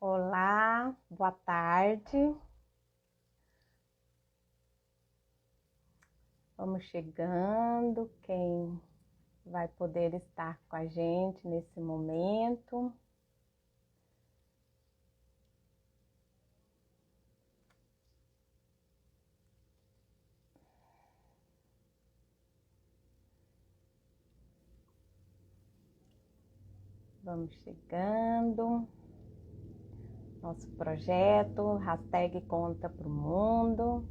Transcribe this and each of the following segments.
Olá, boa tarde. Vamos chegando. Quem vai poder estar com a gente nesse momento? Vamos chegando. Nosso projeto, hashtag Conta pro Mundo.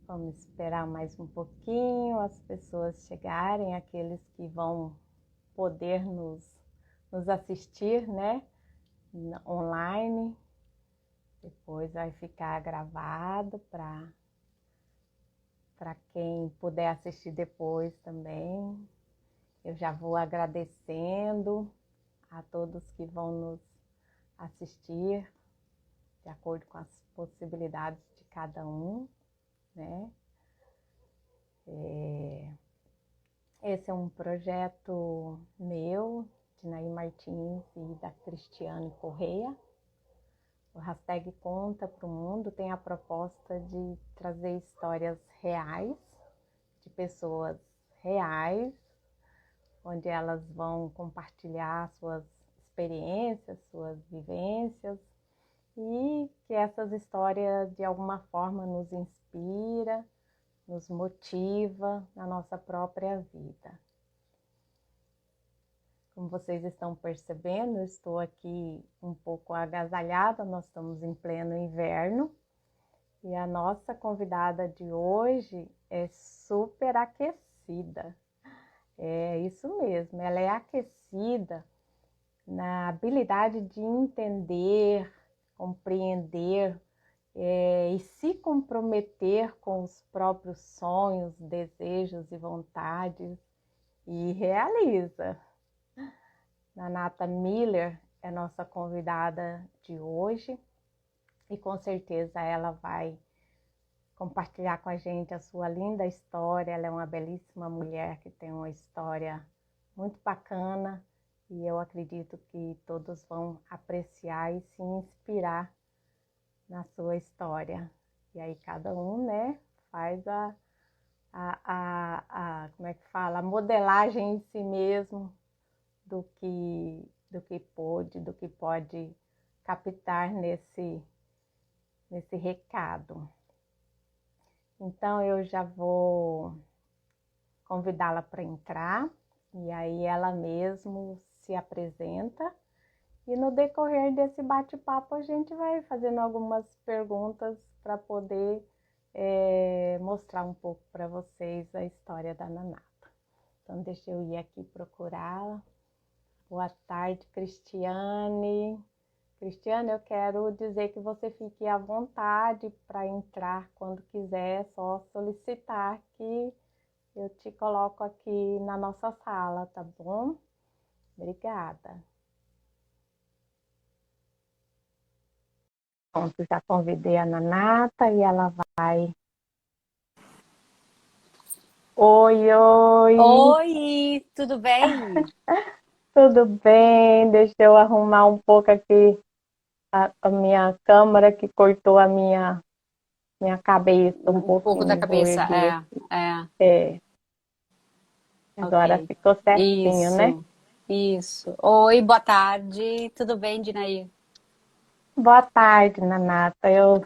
Vamos esperar mais um pouquinho as pessoas chegarem, aqueles que vão poder nos assistir, né? Online. Depois vai ficar gravado para quem puder assistir depois também. Eu já vou agradecendo a todos que vão nos assistir, de acordo com as possibilidades de cada um, né? Esse é um projeto meu, de Nair Martins e da Cristiane Correia. O hashtag Conta pro Mundo tem a proposta de trazer histórias reais, de pessoas reais, onde elas vão compartilhar suas experiências, suas vivências, e que essas histórias de alguma forma nos inspira, nos motiva na nossa própria vida. Como vocês estão percebendo, eu estou aqui um pouco agasalhada, nós estamos em pleno inverno, e a nossa convidada de hoje é super aquecida. É isso mesmo, ela é aquecida na habilidade de entender, compreender e se comprometer com os próprios sonhos, desejos e vontades, e realiza. Nanata Miller é nossa convidada de hoje e com certeza ela vai compartilhar com a gente a sua linda história. Ela é uma belíssima mulher que tem uma história muito bacana e eu acredito que todos vão apreciar e se inspirar na sua história. E aí cada um, né, faz como é que fala? A modelagem em si mesmo do que pode captar nesse recado. Então eu já vou convidá-la para entrar e aí ela mesmo se apresenta e no decorrer desse bate-papo a gente vai fazendo algumas perguntas para poder mostrar um pouco para vocês a história da Nanata. Então deixa eu ir aqui procurá-la. Boa tarde, Cristiane. Cristiane, eu quero dizer que você fique à vontade para entrar quando quiser, é só solicitar que eu te coloco aqui na nossa sala, tá bom? Obrigada. Pronto, já convidei a Nanata e ela vai. Oi, oi! Oi, tudo bem? Tudo bem? Deixa eu arrumar um pouco aqui a minha câmera que cortou a minha cabeça um Um pouco da pouquinho. Vou cabeça, erguer. é, É, agora ok. ficou certinho, né? Isso. Oi, boa tarde, tudo bem, Dinaí? Boa tarde, Nanata. Eu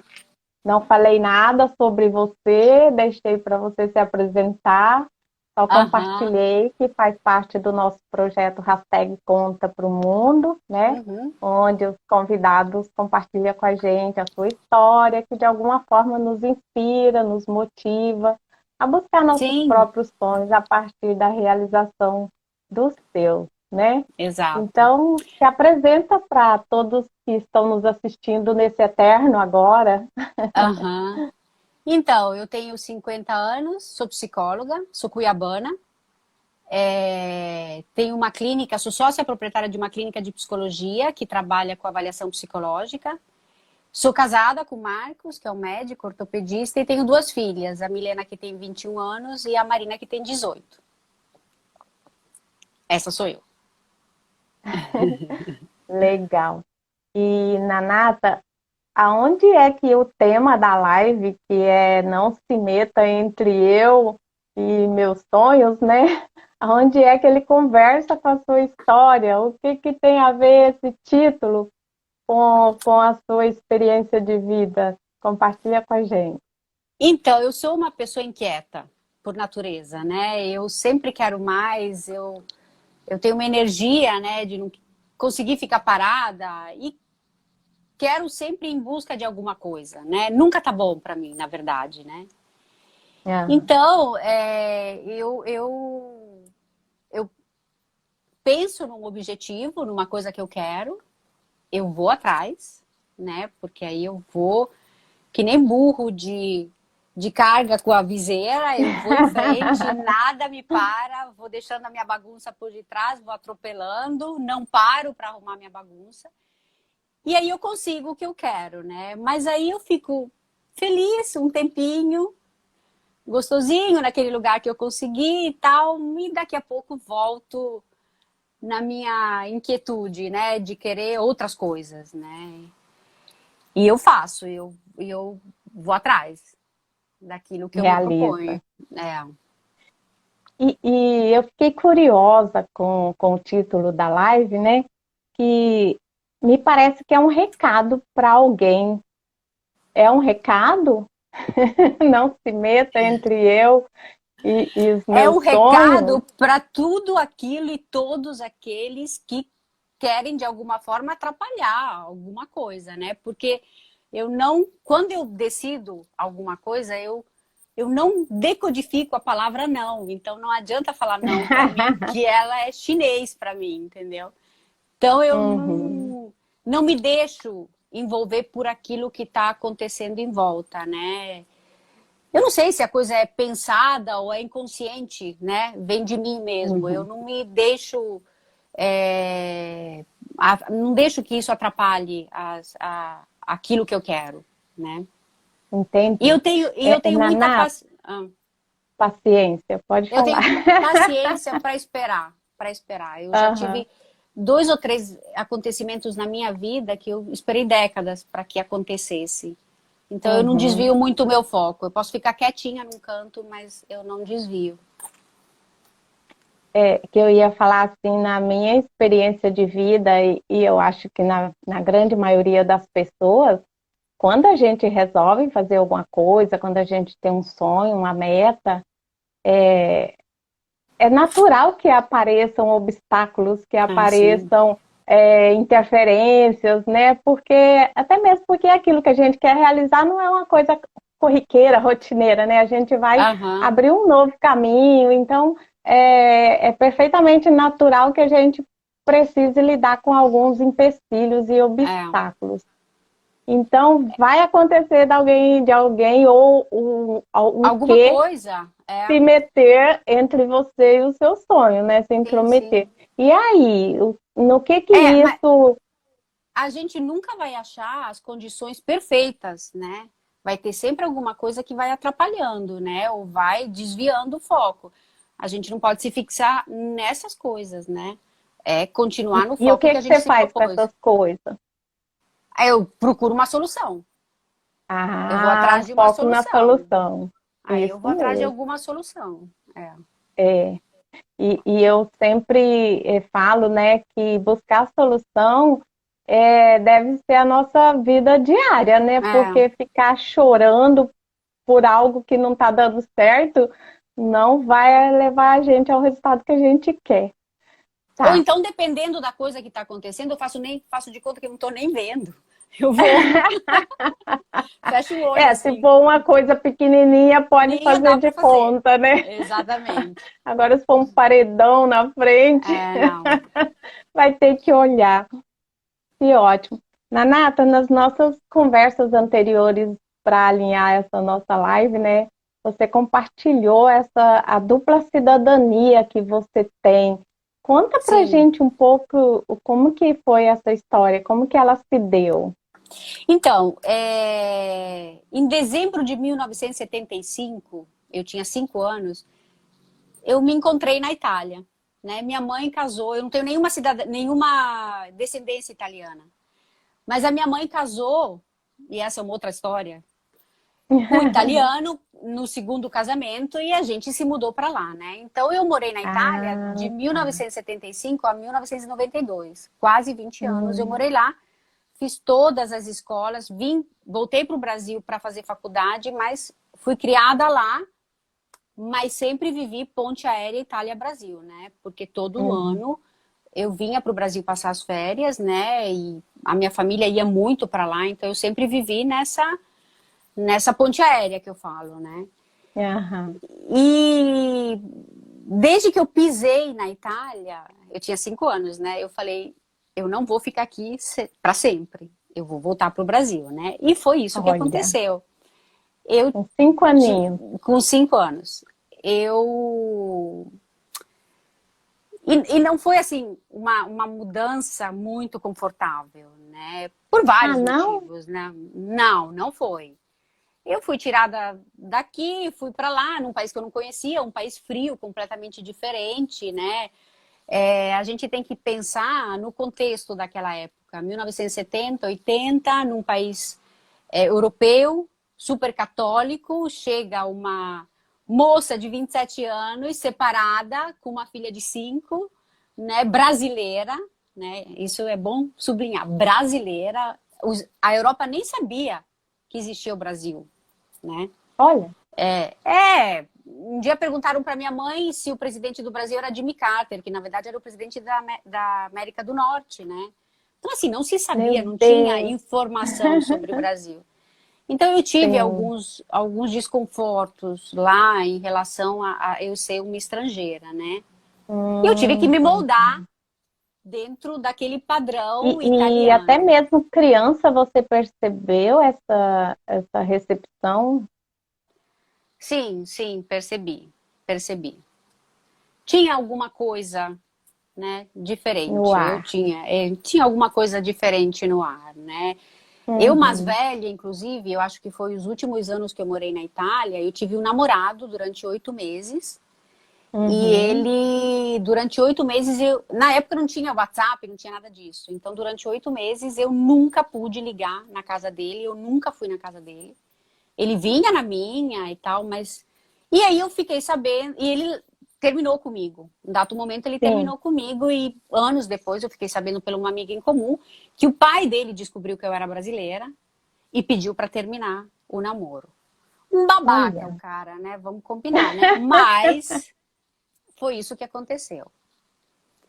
não falei nada sobre você, deixei para você se apresentar, só Aham, compartilhei que faz parte do nosso projeto hashtag Conta para o Mundo, né? uhum. Onde os convidados compartilham com a gente a sua história, que de alguma forma nos inspira, nos motiva a buscar nossos Sim, próprios sonhos a partir da realização dos seus, né? exato. Então, se apresenta para todos que estão nos assistindo nesse eterno agora. Aham. Então, eu tenho 50 anos, sou psicóloga, sou cuiabana, tenho uma clínica, sou sócia proprietária de uma clínica de psicologia que trabalha com avaliação psicológica. Sou casada com o Marcos, que é um médico ortopedista, e tenho duas filhas, a Milena, que tem 21 anos, e a Marina, que tem 18. Essa sou eu. Legal. E, Nanata, aonde é que o tema da live, que é não se meta entre eu e meus sonhos, né? Aonde é que ele conversa com a sua história? O que que tem a ver esse título com a sua experiência de vida? Compartilha com a gente. Então, eu sou uma pessoa inquieta por natureza, né? Eu sempre quero mais, eu tenho uma energia, né, de não conseguir ficar parada e quero sempre ir em busca de alguma coisa, né? Nunca tá bom para mim, na verdade, né? Aham. Então, eu penso num objetivo, numa coisa que eu quero, eu vou atrás, né? Porque aí eu vou, que nem burro de carga com a viseira, eu vou em frente, nada me para, vou deixando a minha bagunça por detrás, vou atropelando, não paro para arrumar minha bagunça. E aí eu consigo o que eu quero, né? Mas aí eu fico feliz um tempinho, gostosinho naquele lugar que eu consegui e tal, e daqui a pouco volto na minha inquietude, né, de querer outras coisas, né? E eu faço, eu vou atrás daquilo que eu me Realiza. proponho. É. E eu fiquei curiosa com o título da live, né? Que me parece que é um recado para alguém. É um recado? Não se meta entre eu e os É meus um sonhos. recado para tudo aquilo e todos aqueles que querem de alguma forma atrapalhar alguma coisa, né? Porque eu não, quando eu decido alguma coisa, eu não decodifico a palavra não. Então não adianta falar não para mim, que ela é chinês para mim, entendeu? Então eu Uhum, não me deixo envolver por aquilo que está acontecendo em volta, né? Eu não sei se a coisa é pensada ou é inconsciente, né? Vem de mim mesmo. Eu uhum. não me deixo, não deixo que isso atrapalhe aquilo que eu quero, né? Entendi. E eu tenho muita Naná, paciência, pode eu falar. tenho paciência para esperar. Eu já Aham, tive 2 ou 3 acontecimentos na minha vida que eu esperei décadas para que acontecesse. Então eu não uhum. desvio muito o meu foco. Eu posso ficar quietinha num canto, mas eu não desvio. Que eu ia falar assim, na minha experiência de vida, e eu acho que na grande maioria das pessoas, quando a gente resolve fazer alguma coisa, quando a gente tem um sonho, uma meta, é natural que apareçam obstáculos, que Ah, sim. apareçam interferências, né? Porque, até mesmo porque aquilo que a gente quer realizar não é uma coisa corriqueira, rotineira, né? A gente vai Aham. abrir um novo caminho, então é perfeitamente natural que a gente precise lidar com alguns empecilhos e É. obstáculos. Então, vai acontecer de alguém ou um Alguma quê coisa. É. se meter entre você e o seu sonho, né? Se Sim, intrometer. sim. E aí, no que Mas isso... a gente nunca vai achar as condições perfeitas, né? Vai ter sempre alguma coisa que vai atrapalhando, né? Ou vai desviando o foco. A gente não pode se fixar nessas coisas, né? É continuar no E o foco que a que gente você se faz com propôs. essas coisas? Aí eu procuro uma solução. Eu vou Ah, atrás de uma foco na solução. solução. Aí eu Isso vou atrás de mesmo. alguma solução. É. É. E eu sempre falo, né, que buscar solução deve ser a nossa vida diária, né? É. Porque ficar chorando por algo que não está dando certo não vai levar a gente ao resultado que a gente quer. Ou Tá. então, dependendo da coisa que está acontecendo, eu faço de conta que eu não estou nem vendo. Eu vou, fecho o olho Se assim. for uma coisa pequenininha, pode Nem fazer dá para de fazer. conta, né? Exatamente. Agora, se for um paredão na frente, É, não. vai ter que olhar. Que ótimo. Nanata, nas nossas conversas anteriores para alinhar essa nossa live, né? Você compartilhou a dupla cidadania que você tem. Conta pra Sim. gente um pouco como que foi essa história, como que ela se deu. Então, em dezembro de 1975, eu tinha 5 anos, eu me encontrei na Itália. né? Minha mãe casou, eu não tenho nenhuma descendência italiana. Mas a minha mãe casou, e essa é uma outra história, com um italiano no segundo casamento e a gente se mudou para lá, né? Então eu morei na Itália Ah, de tá. 1975 a 1992, quase 20 anos eu Hum, morei lá, fiz todas as escolas, voltei para o Brasil para fazer faculdade, mas fui criada lá, mas sempre vivi ponte aérea Itália-Brasil, né? Porque todo uhum. ano eu vinha para o Brasil passar as férias, né? E a minha família ia muito para lá, então eu sempre vivi nessa ponte aérea que eu falo, né? Aham. E desde que eu pisei na Itália, eu tinha 5 anos, né? Eu falei, eu não vou ficar aqui para sempre. Eu vou voltar para o Brasil, né? E foi isso que Olha, aconteceu. Eu, com 5 aninhos. com 5 anos, eu e não foi assim uma mudança muito confortável, né? Por Ah, vários não? motivos, né? Não, não foi. Eu fui tirada daqui, fui para lá, num país que eu não conhecia, um país frio, completamente diferente, né? A gente tem que pensar no contexto daquela época, 1970, 80, num país europeu, super católico, chega uma moça de 27 anos, separada, com uma filha de 5, né, brasileira, né? Isso é bom sublinhar, brasileira. A Europa nem sabia que existia o Brasil, né? Olha, Um dia perguntaram para minha mãe se o presidente do Brasil era Jimmy Carter, que na verdade era o presidente da América do Norte, né? Então, assim, não se meu sabia, não tinha Deus. informação sobre o Brasil. Então, eu tive Sim. alguns desconfortos lá em relação a eu ser uma estrangeira, né? E eu tive que me moldar Entendi. dentro daquele padrão E até italiano. mesmo criança, você percebeu essa recepção Sim, sim, percebi. Tinha alguma coisa, né, no diferente. ar? Tinha alguma coisa diferente no ar, né? Eu, mais Uhum, velha, inclusive, eu acho que foi os últimos anos que eu morei na Itália, eu tive um namorado durante 8 meses. E uhum, ele, durante 8 meses, na época não tinha WhatsApp, não tinha nada disso. Então, durante 8 meses, eu nunca pude ligar na casa dele, eu nunca fui na casa dele. Ele vinha na minha e tal, mas. E aí eu fiquei sabendo, e ele terminou comigo. Em dado momento, ele sim. terminou comigo, e anos depois eu fiquei sabendo por uma amiga em comum que o pai dele descobriu que eu era brasileira e pediu para terminar o namoro. Um babaca o Olha, cara, né? Vamos combinar, né? Mas foi isso que aconteceu.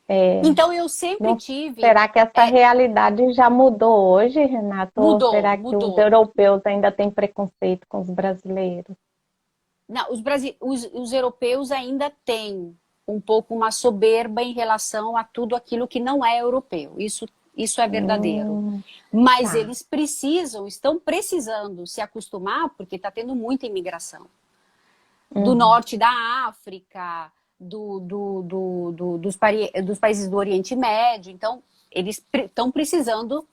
é, Então eu sempre não, tive. será que essa realidade já mudou hoje, Renato? Ou Mudou, será que os mudou. europeus ainda têm preconceito com os brasileiros? Não, os europeus ainda têm um pouco uma soberba em relação a tudo aquilo que não é europeu. Isso é verdadeiro. Hum, Mas tá. eles estão precisando se acostumar, porque está tendo muita imigração. Do Uhum. norte da África, dos países do Oriente Médio. Então, eles estão precisando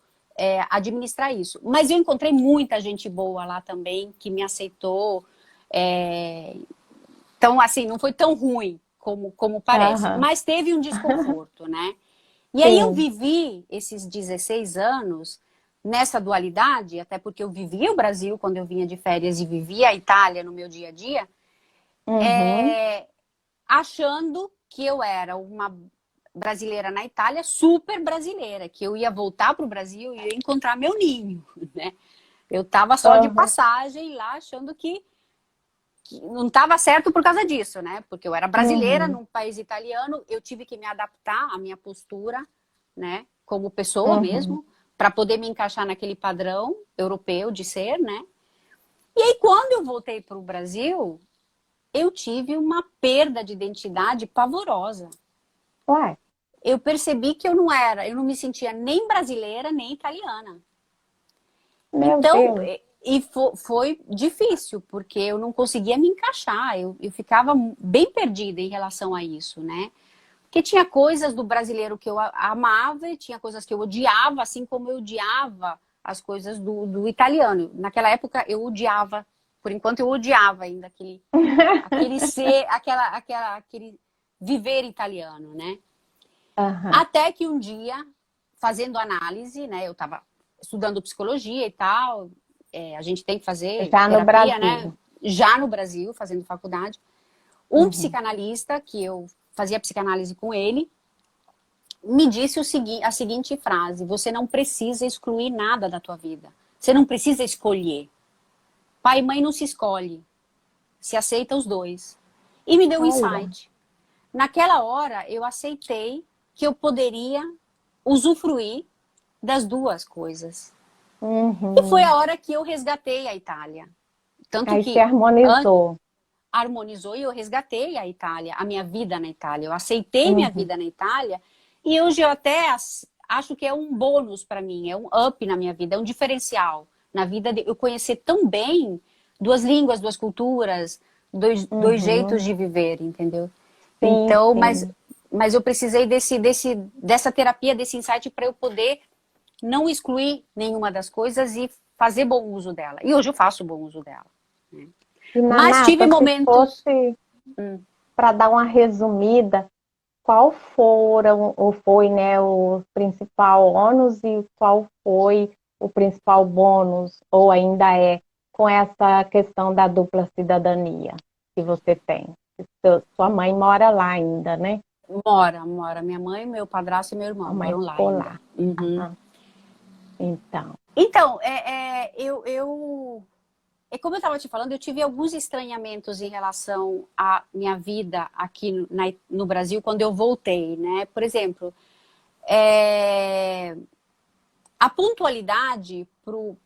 administrar isso. Mas eu encontrei muita gente boa lá também, que me aceitou. É, então, assim, não foi tão ruim como parece. Aham. Mas teve um desconforto, né? E aí eu Sim. vivi esses 16 anos nessa dualidade, até porque eu vivia o Brasil quando eu vinha de férias e vivia a Itália no meu dia a dia, Uhum. achando que eu era uma brasileira na Itália, super brasileira, que eu ia voltar para o Brasil e ia encontrar meu ninho, né? Eu estava só de Aham. passagem lá, achando que não estava certo por causa disso, né? Porque eu era brasileira Uhum. num país italiano, eu tive que me adaptar à minha postura, né? Como pessoa Uhum. mesmo, para poder me encaixar naquele padrão europeu de ser, né? E aí, quando eu voltei para o Brasil, eu tive uma perda de identidade pavorosa. Uai, Eu percebi que eu não me sentia nem brasileira, nem italiana. meu Então, Deus. foi difícil, porque eu não conseguia me encaixar, eu ficava bem perdida em relação a isso, né? Porque tinha coisas do brasileiro que eu amava e tinha coisas que eu odiava, assim como eu odiava as coisas do italiano. Naquela época eu odiava, por enquanto eu odiava ainda aquele ser, aquele viver italiano, né? Aham. Até que um dia, fazendo análise, né? Eu estava estudando psicologia e tal, a gente tem que fazer Já no terapia, né? Brasil. Já no Brasil, fazendo faculdade. Um Uhum. psicanalista, que eu fazia psicanálise com ele, me disse a seguinte frase: você não precisa excluir nada da tua vida. Você não precisa escolher. Pai e mãe não se escolhe, se aceita os dois. E me deu um Olha. insight. Naquela hora, eu aceitei que eu poderia usufruir das duas coisas. E foi Uhum. a hora que eu resgatei a Itália. Tanto Aí se que harmonizou. harmonizou e eu resgatei a Itália, a minha vida na Itália. Eu aceitei minha Uhum. vida na Itália e hoje eu até acho que é um bônus para mim, é um up na minha vida, é um diferencial na vida de eu conhecer tão bem duas línguas, duas culturas, dois jeitos Uhum. de viver, entendeu? Sim, Então, sim. mas eu precisei dessa terapia, desse insight para eu poder não excluir nenhuma das coisas e fazer bom uso dela. E hoje eu faço bom uso dela. Né? E Mas tive Nanata, se momentos. fosse Hum, para dar uma resumida, qual foram ou foi, né, o principal ônus e qual foi o principal bônus, ou ainda é, com essa questão da dupla cidadania que você tem? Sua mãe mora lá ainda, né? mora. Minha mãe, meu padrasto e meu A irmão mãe moram lá ficou ainda. lá. Uhum. Aham. Então. Então, como eu estava te falando, eu tive alguns estranhamentos em relação à minha vida aqui no Brasil quando eu voltei, né? Por exemplo, a pontualidade pro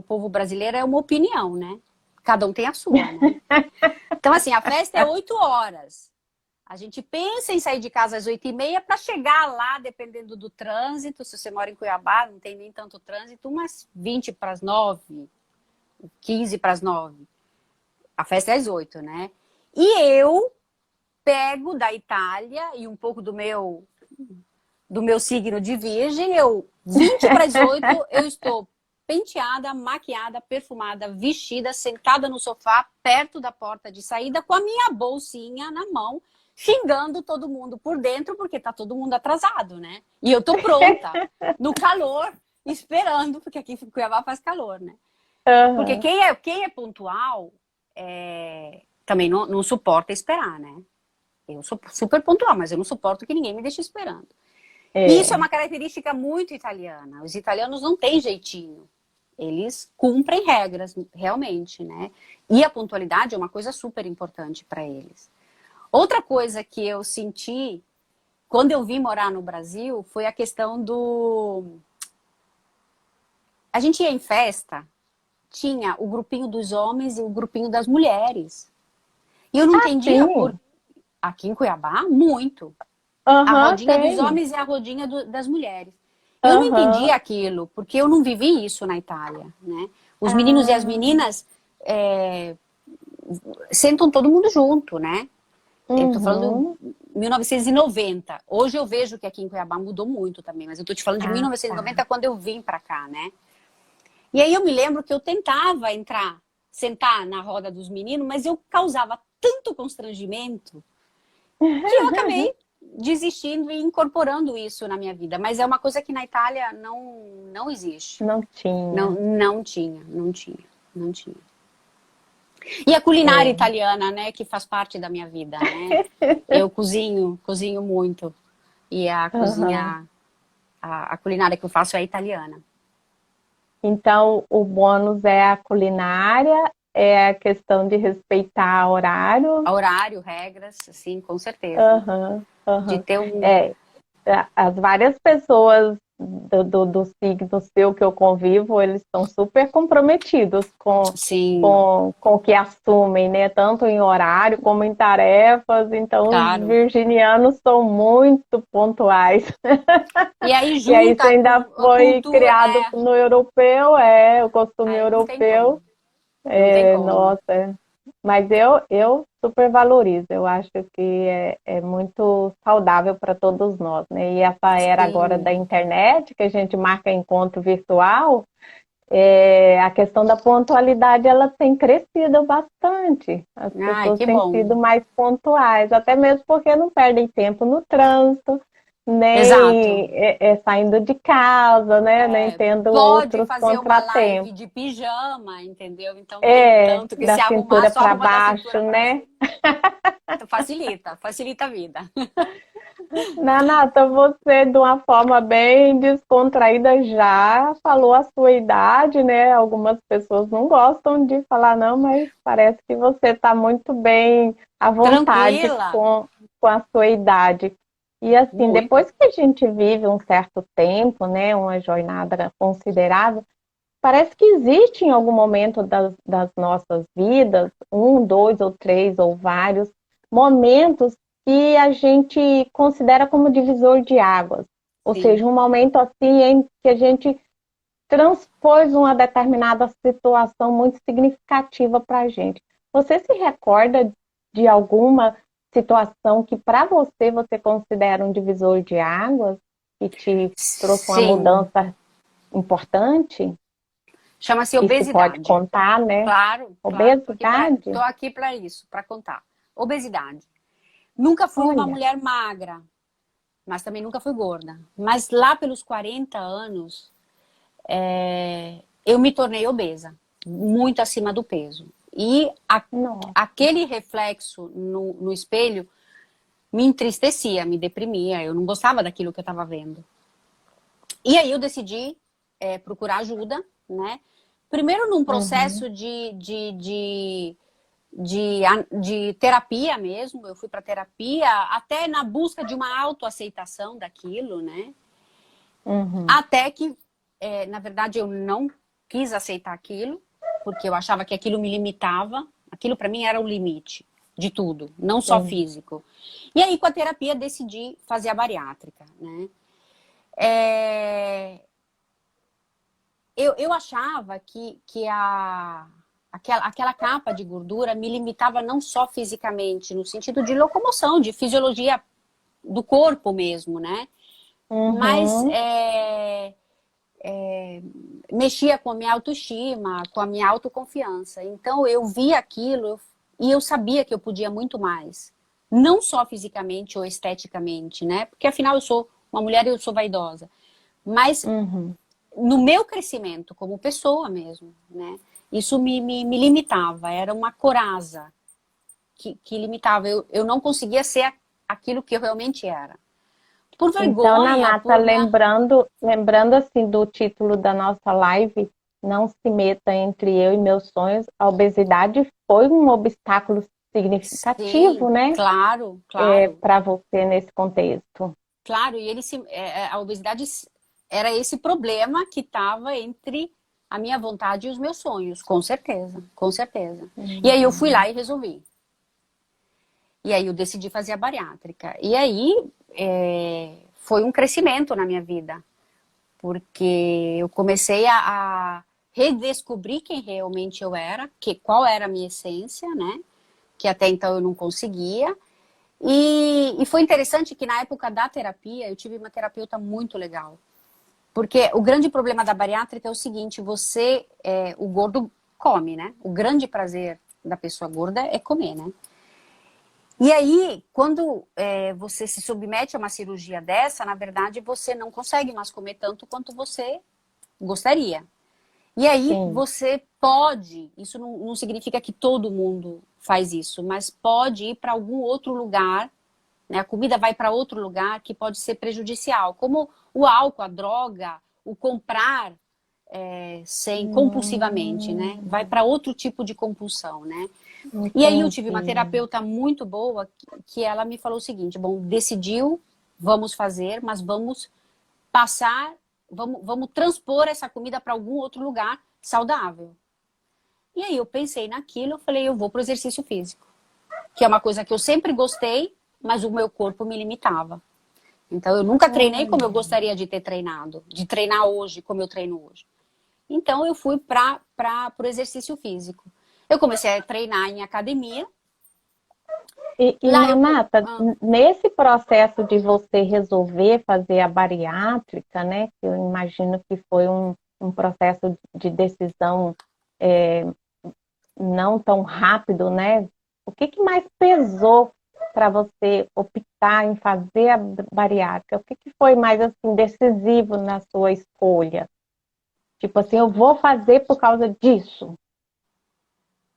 povo brasileiro é uma opinião, né? Cada um tem a sua, né? Então, assim, a festa é 8 horas. A gente pensa em sair de casa às 8h30 para chegar lá, dependendo do trânsito. Se você mora em Cuiabá, não tem nem tanto trânsito, umas 20 para as 9, 15 para as 9. A festa é às 8, né? E eu pego da Itália e um pouco do meu signo de virgem, 20 para as 8, eu estou penteada, maquiada, perfumada, vestida, sentada no sofá, perto da porta de saída, com a minha bolsinha na mão, xingando todo mundo por dentro, porque tá todo mundo atrasado, né? E eu tô pronta, no calor, esperando, porque aqui em Cuiabá faz calor, né? Porque Aham. quem é pontual também não suporta esperar, né? Eu sou super pontual, mas eu não suporto que ninguém me deixe esperando. E isso é É. uma característica muito italiana. Os italianos não têm jeitinho. Eles cumprem regras, realmente, né? E a pontualidade é uma coisa super importante para eles. Outra coisa que eu senti quando eu vim morar no Brasil foi a questão do. A gente ia em festa, tinha o grupinho dos homens e o grupinho das mulheres. E eu não Ah, entendia sim. aqui em Cuiabá, muito. A Aham, rodinha dos tem. homens e a rodinha das mulheres. Eu não entendi Aham. aquilo, porque eu não vivi isso na Itália, né? Os meninos e as Ah, meninas sentam todo mundo junto, né? Eu tô falando uhum. 1990. Hoje eu vejo que aqui em Cuiabá mudou muito também, mas eu tô te falando de Ah, tá. 1990 quando eu vim pra cá, né? E aí eu me lembro que eu tentava sentar na roda dos meninos, mas eu causava tanto constrangimento que eu acabei desistindo e incorporando isso na minha vida. Mas é uma coisa que na Itália não existe. Não Não, tinha. não tinha. E a culinária É. italiana, né, que faz parte da minha vida, né? Eu cozinho muito. E a Aham. cozinha, a culinária que eu faço é italiana. Então, o bônus é a culinária, é a questão de respeitar horário. Horário, regras, sim, com certeza. Aham, De aham. ter um. É, as várias pessoas do signo seu que eu convivo, eles estão super comprometidos Sim, com o que assumem, né? Tanto em horário como em tarefas. Então, os claro. virginianos são muito pontuais. E aí E aí, isso junta com ainda a foi cultura. criado no europeu, o costume Aí não tem europeu. como. Não tem como. Nossa, mas eu super valorizo, eu acho que é muito saudável para todos nós, né? E essa era agora da Sim, internet, que a gente marca encontro virtual, A questão da pontualidade, ela tem crescido bastante. As Ai, pessoas que têm bom. sido mais pontuais, até mesmo porque não perdem tempo no trânsito, nem Exato. saindo de casa, né? Nem tendo Pode outros fazer uma live contratempos. de pijama, entendeu? Então não tem tanto que Da se arrumar, cintura só para arruma da baixo, cintura para né? cima. Então, facilita, facilita a vida. Nanata, você, de uma forma bem descontraída, já falou a sua idade, né? Algumas pessoas não gostam de falar, não, mas parece que você está muito bem à vontade Tranquila, com a sua idade. E assim, muito. depois que a gente vive um certo tempo, né? Uma jornada considerável, parece que existe em algum momento das nossas vidas, um, dois ou três ou vários momentos que a gente considera como divisor de águas. Ou Sim. seja, um momento assim em que a gente transpôs uma determinada situação muito significativa para a gente. Você se recorda de alguma situação que para você você considera um divisor de águas, que te trouxe uma Sim. mudança importante? Chama-se E se pode obesidade. contar, né? Claro, claro, tô Obesidade? aqui para isso, para contar. Obesidade. Nunca fui uma Olha, mulher magra, mas também nunca fui gorda. Mas lá pelos 40 anos, eu me tornei obesa, muito acima do peso. E nossa. aquele reflexo no espelho me entristecia, me deprimia. Eu não gostava daquilo que eu estava vendo. E aí eu decidi procurar ajuda, né? Primeiro num Uhum, processo de terapia mesmo. Eu fui para terapia até na busca de uma autoaceitação daquilo, né? uhum, Até que, na verdade, eu não quis aceitar aquilo, porque eu achava que aquilo me limitava. Aquilo para mim era o limite de tudo, não só sim. físico. E aí, com a terapia, decidi fazer a bariátrica, né? É, eu achava aquela capa de gordura me limitava não só fisicamente, no sentido de locomoção, de fisiologia do corpo mesmo, né? Mas Uhum. mexia com a minha autoestima, com a minha autoconfiança. Então eu via aquilo e eu sabia que eu podia muito mais. Não só fisicamente ou esteticamente, né? Porque afinal eu sou uma mulher e eu sou vaidosa. Mas Uhum. no meu crescimento como pessoa mesmo, né? Isso me limitava, era uma coraza que limitava. Eu não conseguia ser aquilo que eu realmente era. Por Então, vergonha, Nanata, por minha. lembrando assim do título da nossa live, não se meta entre eu e meus sonhos, a obesidade foi um obstáculo significativo, Sim, né? claro, claro, Para você nesse contexto. claro. E a obesidade era esse problema que estava entre a minha vontade e os meus sonhos, com certeza, com certeza. E aí eu fui Uhum. lá e resolvi. E aí eu decidi fazer a bariátrica. E aí foi um crescimento na minha vida, porque eu comecei a redescobrir quem realmente eu era, qual era a minha essência, né? Que até então eu não conseguia. E foi interessante que na época da terapia eu tive uma terapeuta muito legal. Porque o grande problema da bariátrica é o seguinte, o gordo come, né? O grande prazer da pessoa gorda é comer, né? E aí, quando você se submete a uma cirurgia dessa, na verdade, você não consegue mais comer tanto quanto você gostaria. E aí, Sim. você pode, isso não significa que todo mundo faz isso, mas pode ir para algum outro lugar, né? A comida vai para outro lugar que pode ser prejudicial, como o álcool, a droga, o comprar sem compulsivamente, né? Vai Hum, para outro tipo de compulsão, né? E aí eu tive uma entendi. terapeuta muito boa que ela me falou o seguinte: bom, decidiu, vamos fazer, mas vamos passar, vamos transpor essa comida para algum outro lugar saudável. E aí eu pensei naquilo, eu falei, eu vou para o exercício físico, que é uma coisa que eu sempre gostei, mas o meu corpo me limitava. Então eu nunca treinei como eu Olha. gostaria de ter treinado, de treinar hoje como eu treino hoje. Então eu fui para o exercício físico. Eu comecei a treinar em academia. E Lá eu. Nanata, nesse processo de você resolver fazer a bariátrica, né, que eu imagino que foi um processo de decisão não tão rápido, né? O que mais pesou para você optar em fazer a bariátrica? O que foi mais assim decisivo na sua escolha? Tipo assim, eu vou fazer por causa disso.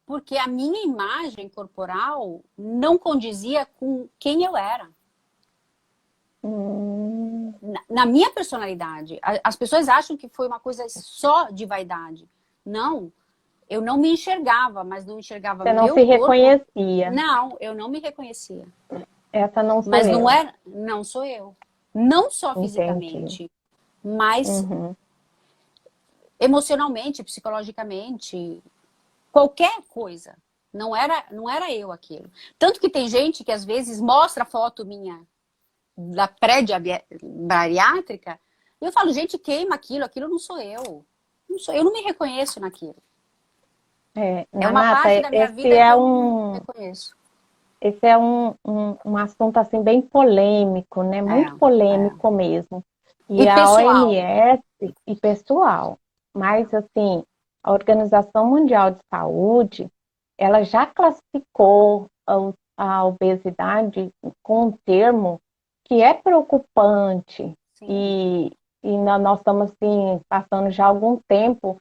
Porque a minha imagem corporal não condizia com quem eu era. Na minha personalidade. As pessoas acham que foi uma coisa só de vaidade. Não, eu não me enxergava, mas não enxergava Você não meu se corpo. reconhecia. Não, eu não me reconhecia. Essa não sou Mas não eu. era, não sou eu. Não só Entendi. fisicamente, mas Uhum. emocionalmente, psicologicamente, qualquer coisa. Não era eu aquilo. Tanto que tem gente que às vezes mostra foto minha da pré-bariátrica e eu falo, gente, queima aquilo não sou eu. Eu não me reconheço naquilo. É uma Nanata, parte da minha vida que eu não reconheço. esse é um assunto assim bem polêmico, né? Muito É. polêmico mesmo. E E a pessoal, OMS e pessoal, mas assim, a Organização Mundial de Saúde, ela já classificou a obesidade com um termo que é preocupante sim, e nós estamos assim passando já algum tempo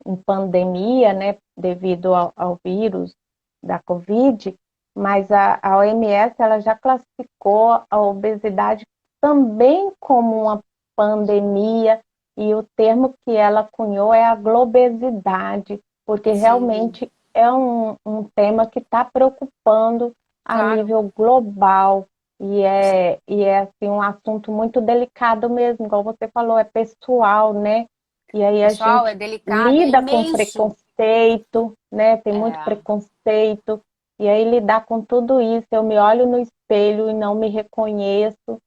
em pandemia, né, devido ao vírus da Covid, mas a OMS ela já classificou a obesidade também como uma pandemia e o termo que ela cunhou é a globesidade, porque sim, realmente é um tema que está preocupando a claro. nível global e é assim, um assunto muito delicado mesmo, igual você falou, é pessoal, né? E aí a Pessoal, é gente delicado, é lida com imenso. preconceito, né? Tem muito É, preconceito. E aí lidar com tudo isso, eu me olho no espelho e não me reconheço.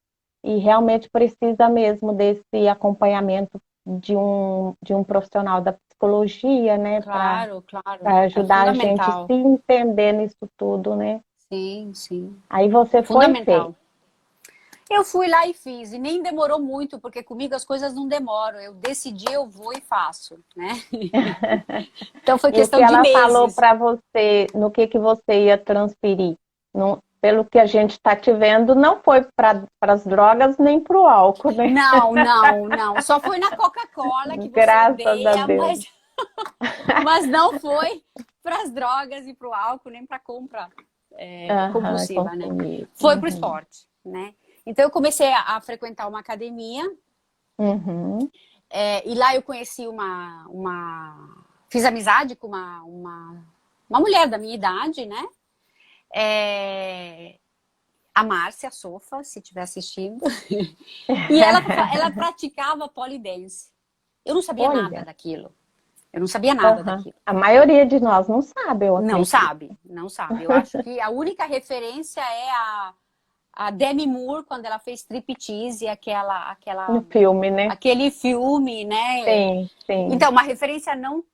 E realmente precisa mesmo desse acompanhamento de um profissional da psicologia, né? Para claro, claro. É ajudar a gente a fundamental. se entender nisso tudo, né? Sim, sim. Aí você foi e fez. Fundamental. Eu fui lá e fiz, e nem demorou muito, porque comigo as coisas não demoram. Eu decidi, eu vou e faço, né? Então foi E o que questão de ela falou meses. para você, no que você ia transferir? Pelo que a gente está te vendo, não foi para as drogas nem para o álcool, né? Não, não, não. Só foi na Coca-Cola que você Graças a odeia, Deus. mas não foi para as drogas e para o álcool, nem para compra Aham, compulsiva, né? consumir. Foi para o Uhum. esporte, né? Então eu comecei a frequentar uma academia Uhum. e lá eu conheci fiz amizade com uma mulher da minha idade, né? É, a Márcia Sofa, se estiver assistindo. E ela praticava polidense. Eu não sabia nada Olha, daquilo. Eu não sabia nada aham. daquilo. A maioria de nós não sabe, eu Não acredito. sabe, não sabe. Eu acho que a única referência é a Demi Moore, quando ela fez Striptease, No filme, né? aquele filme, né? Sim, sim. Então, uma referência não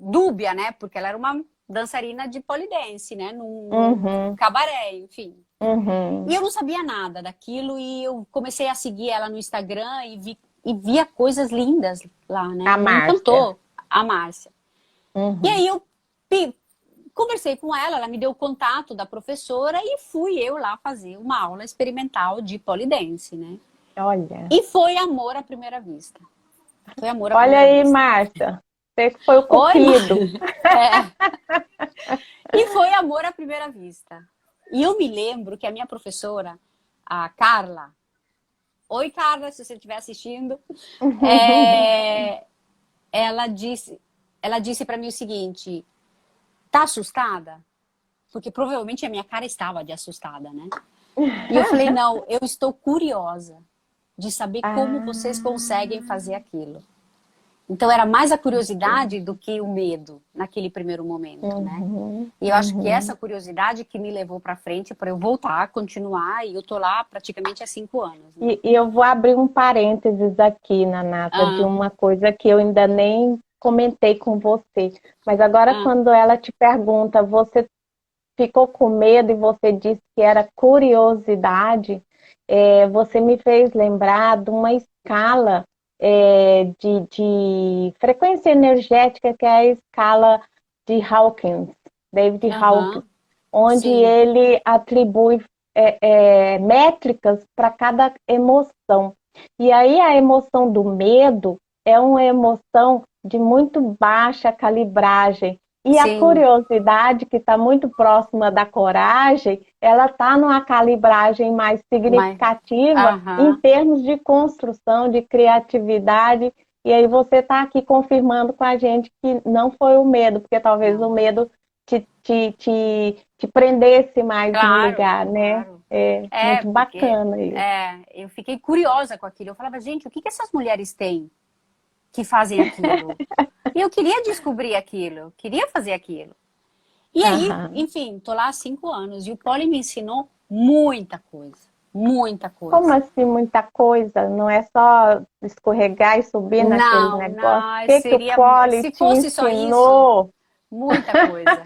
dúbia, né? Porque ela era uma dançarina de polidense, né? Num Uhum, cabaré, enfim. E uhum. eu não sabia nada daquilo e eu comecei a seguir ela no Instagram e via coisas lindas lá, né? A Me Márcia. encantou a Márcia. E Uhum. aí eu conversei com ela me deu o contato da professora e fui eu lá fazer uma aula experimental de polidense, né? Olha. E foi amor à primeira vista. Foi amor à Olha primeira aí, vista. Márcia. Você que foi o Oi, cupido. é. E foi amor à primeira vista. E eu me lembro que a minha professora, a Carla, oi Carla, se você estiver assistindo, é, ela disse para mim o seguinte: tá assustada? Porque provavelmente a minha cara estava de assustada, né? E eu falei, não, eu estou curiosa de saber como vocês conseguem Ah, fazer aquilo. Então era mais a curiosidade do que o medo naquele primeiro momento, né? uhum, E eu acho que essa uhum. curiosidade que me levou para frente para eu voltar, continuar, e eu tô lá praticamente há 5 anos, né? E eu vou abrir um parênteses aqui, Nanata, de Ah, uma coisa que eu ainda nem comentei com você. Mas agora, ah, quando ela te pergunta, você ficou com medo e você disse que era curiosidade, você me fez lembrar de uma escala de frequência energética, que é a escala de Hawkins, David Hawkins, Aham, onde sim, ele atribui métricas para cada emoção. E aí a emoção do medo é uma emoção de muito baixa calibragem. E a sim, curiosidade, que está muito próxima da coragem, ela está numa calibragem mais mas, significativa em aham, termos de construção, de criatividade. E aí você está aqui confirmando com a gente que não foi o medo, porque talvez o não, medo te prendesse mais no claro, lugar, né? claro. É É, muito porque bacana isso. eu fiquei curiosa com aquilo. Eu falava, gente, o que que essas mulheres têm que fazem aquilo? E eu queria descobrir aquilo, queria fazer aquilo. E aí, Aham. enfim, tô lá há 5 anos e o Poli me ensinou muita coisa, muita Como coisa. assim muita coisa? Não é só escorregar e subir naquele Não, negócio? O não, que o seria, Poli se te fosse só isso, ensinou? muita coisa.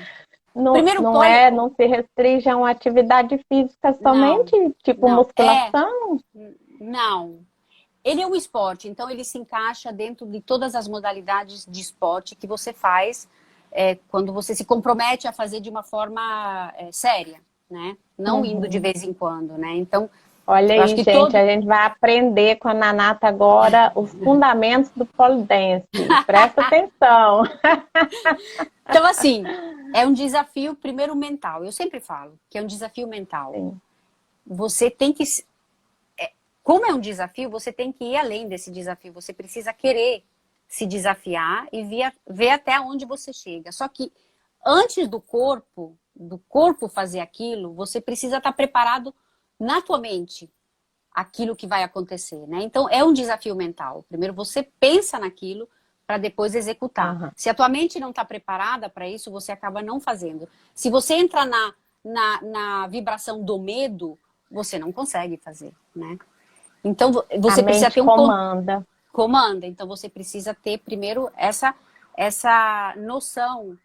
Não, Primeiro, o não Poli, é, não se restringe a uma atividade física somente, não, tipo não, musculação? não. Ele é um esporte, então ele se encaixa dentro de todas as modalidades de esporte que você faz quando você se compromete a fazer de uma forma séria, né? Não indo de Uhum. vez em quando, né? Então, Olha eu acho aí, que gente, todo. a gente vai aprender com a Nanata agora os fundamentos do pole dance. Presta atenção. Então, assim, é um desafio, primeiro, mental. Eu sempre falo que é um desafio mental. Sim. Você tem que. Como é um desafio, você tem que ir além desse desafio. Você precisa querer se desafiar e ver até onde você chega. Só que antes do corpo fazer aquilo, você precisa estar preparado na tua mente aquilo que vai acontecer, né? Então é um desafio mental. Primeiro você pensa naquilo para depois executar. Aham. Se a tua mente não está preparada para isso, você acaba não fazendo. Se você entra na vibração do medo, você não consegue fazer, né? Então A você precisa mente ter um comanda. comando. Então você precisa ter primeiro essa noção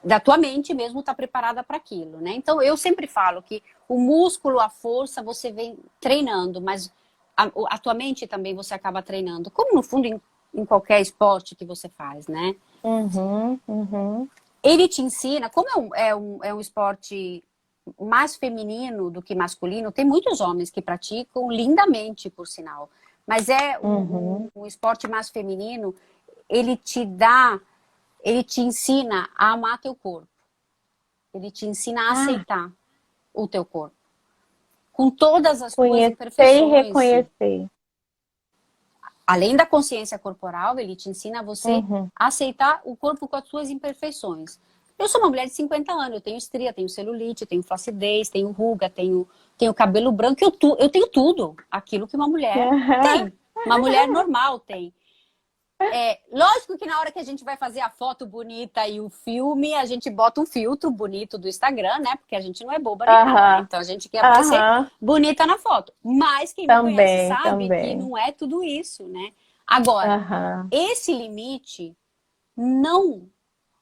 da tua mente mesmo estar preparada para aquilo, né? Então eu sempre falo que o músculo, a força, você vem treinando, mas a tua mente também você acaba treinando, como no fundo em qualquer esporte que você faz, né? Uhum, uhum. Ele te ensina, como é um esporte mais feminino do que masculino, tem muitos homens que praticam lindamente, por sinal. Mas é Uhum. um esporte mais feminino, ele te dá, ele te ensina a amar teu corpo. Ele te ensina a Ah, aceitar o teu corpo. Com todas as tuas conhecer e imperfeições. reconhecer. Além da consciência corporal, ele te ensina a você Uhum. aceitar o corpo com as suas imperfeições. Eu sou uma mulher de 50 anos, eu tenho estria, tenho celulite, tenho flacidez, tenho ruga, tenho cabelo branco, eu tenho tudo aquilo que uma mulher Aham. tem. Uma mulher normal tem. Lógico que na hora que a gente vai fazer a foto bonita e o filme, a gente bota um filtro bonito do Instagram, né? Porque a gente não é boba nem nada, né? Aham. Então a gente quer aparecer Aham. bonita na foto. Mas quem me conhece Também, sabe que também. não é tudo isso, né? Agora, Aham. esse limite não.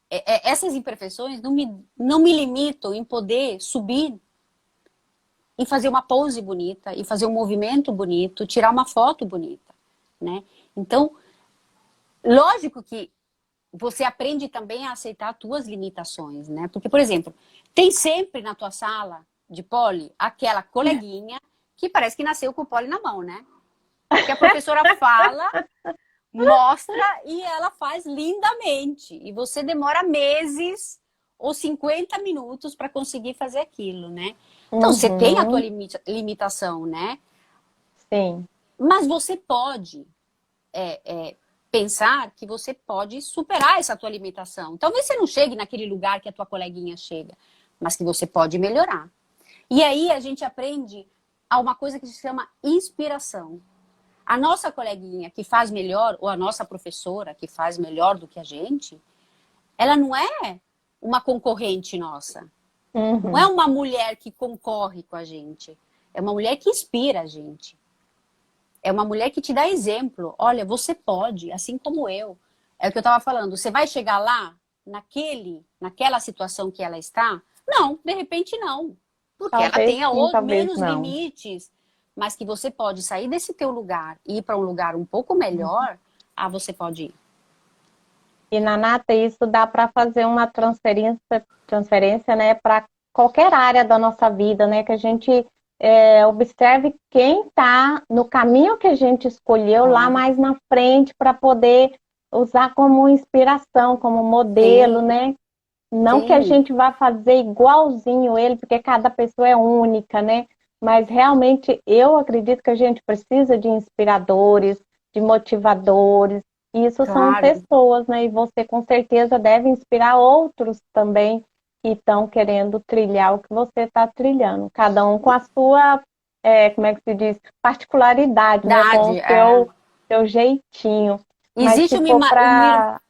Essas imperfeições não me limitam em poder subir e fazer uma pose bonita, e fazer um movimento bonito, tirar uma foto bonita, né? Então, lógico que você aprende também a aceitar as tuas limitações, né? Porque, por exemplo, tem sempre na tua sala de pole aquela coleguinha que parece que nasceu com o pole na mão, né? Que a professora fala, mostra e ela faz lindamente. E você demora meses ou 50 minutos para conseguir fazer aquilo, né? Então, você tem a tua Uhum. limitação, né? Sim. Mas você pode pensar que você pode superar essa tua limitação. Talvez você não chegue naquele lugar que a tua coleguinha chega, mas que você pode melhorar. E aí a gente aprende a uma coisa que se chama inspiração. A nossa coleguinha que faz melhor, ou a nossa professora que faz melhor do que a gente, ela não é uma concorrente nossa. Não é Uhum. uma mulher que concorre com a gente. É uma mulher que inspira a gente. É uma mulher que te dá exemplo. Olha, você pode, assim como eu. É o que eu estava falando. Você vai chegar lá, naquela situação que ela está? Não, de repente não. Porque ela Talvez tenha sim, talvez menos não. limites, mas que você pode sair desse teu lugar e ir para um lugar um pouco melhor, você pode ir. E, Nanata, isso dá para fazer uma transferência, né, para qualquer área da nossa vida, né, que a gente observe quem está no caminho que a gente escolheu lá Claro. mais na frente para poder usar como inspiração, como modelo, Sim, né? Não que a sim, gente vá fazer igualzinho ele, porque cada pessoa é única, né? Mas realmente eu acredito que a gente precisa de inspiradores, de motivadores. E isso são claro. pessoas, né? E você com certeza deve inspirar outros também que estão querendo trilhar o que você está trilhando. Cada um com a sua, como é que se diz? Particularidade, né? Com o Verdade, é. seu jeitinho. Mas Existe se for para...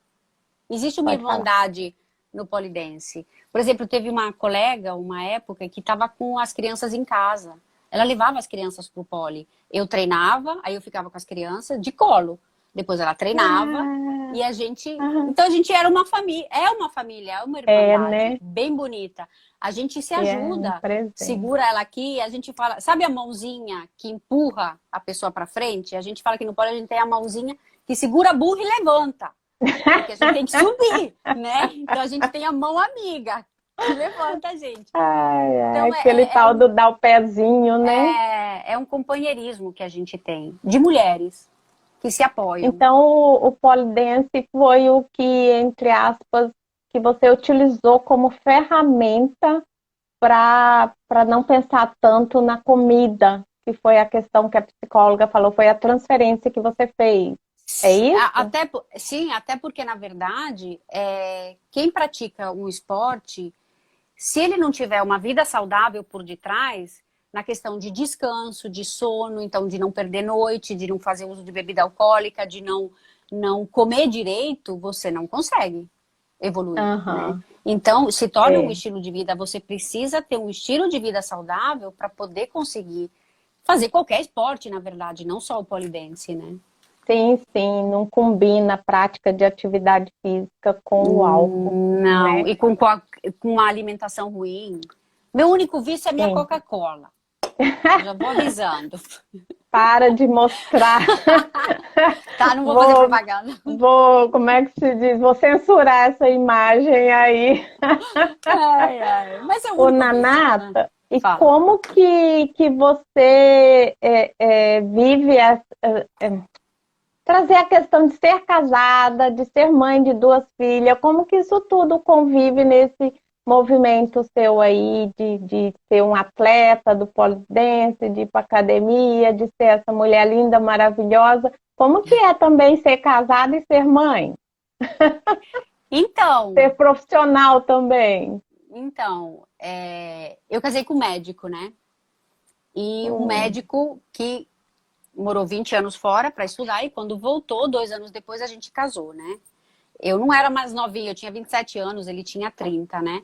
existe uma Pode falar. irmandade no polidense. Por exemplo, teve uma colega, uma época, que estava com as crianças em casa. Ela levava as crianças para o poli. Eu treinava, aí eu ficava com as crianças de colo. Depois ela treinava Ah, e a gente. aham. Então a gente era uma família, é uma irmandade Né? bem bonita. A gente se E é um ajuda, presente. segura ela aqui, a gente fala. Sabe a mãozinha que empurra a pessoa para frente? A gente fala que no poli a gente tem a mãozinha que segura a burra e levanta. Porque a gente tem que subir, né? Então a gente tem a mão amiga que levanta a gente. Ai, ai, Então aquele tal do dar o pezinho, né? é um companheirismo que a gente tem de mulheres que se apoiam. Então, o pole dance foi o que, entre aspas, que você utilizou como ferramenta para não pensar tanto na comida, que foi a questão que a psicóloga falou, foi a transferência que você fez. É isso? Sim, até porque, na verdade, quem pratica um esporte, se ele não tiver uma vida saudável por detrás, na questão de descanso, de sono, então de não perder noite, de não fazer uso de bebida alcoólica, de não comer direito, você não consegue evoluir, né? Aham, Então, se torna um é. estilo de vida, você precisa ter um estilo de vida saudável para poder conseguir fazer qualquer esporte, na verdade, não só o polidense, né? Sim, sim, não combina a prática de atividade física com o álcool, Não, né? e com uma alimentação ruim. Meu único vício é minha Sim. Coca-Cola. Já vou avisando. Para de mostrar. Tá, não vou fazer Vou, propaganda. como é que se diz? Vou censurar essa imagem aí. Ai, ai. Mas é o Ô, único vício, né? Nanata, e Fala. como que você vive trazer a questão de ser casada, de ser mãe de duas filhas, como que isso tudo convive nesse movimento seu aí de ser um atleta do pole dance, de ir para academia, de ser essa mulher linda, maravilhosa. Como que é também ser casada e ser mãe? Então, Ser profissional também. eu casei com um médico, né? E um Hum. médico que morou 20 anos fora para estudar e quando voltou, 2 anos depois, a gente casou, né? Eu não era mais novinha, eu tinha 27 anos, ele tinha 30, né?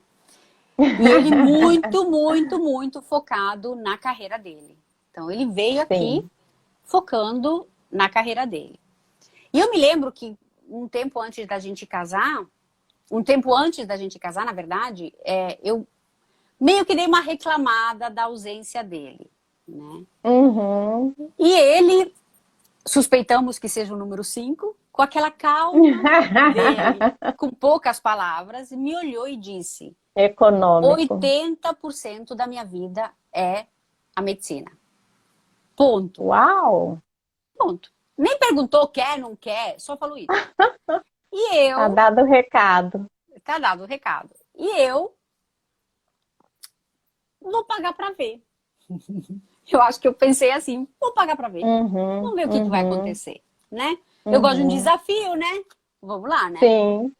E ele muito, muito, muito focado na carreira dele. Então, ele veio aqui Sim. focando na carreira dele. E eu me lembro que um tempo antes da gente casar, na verdade, eu meio que dei uma reclamada da ausência dele, né? Uhum. E ele, suspeitamos que seja o número 5, com aquela calma dele, com poucas palavras, me olhou e disse: Econômico. 80% da minha vida é a medicina. Ponto. Uau! Ponto. Nem perguntou quer, não quer, só falou isso. E Tá eu, dado o recado. tá dado o recado. E eu vou pagar para ver. Eu acho que eu pensei assim, vou pagar para ver. Uhum, Vamos ver o que vai uhum, acontecer, né? Eu gosto de um uhum. desafio, né? Vamos lá, né? Sim,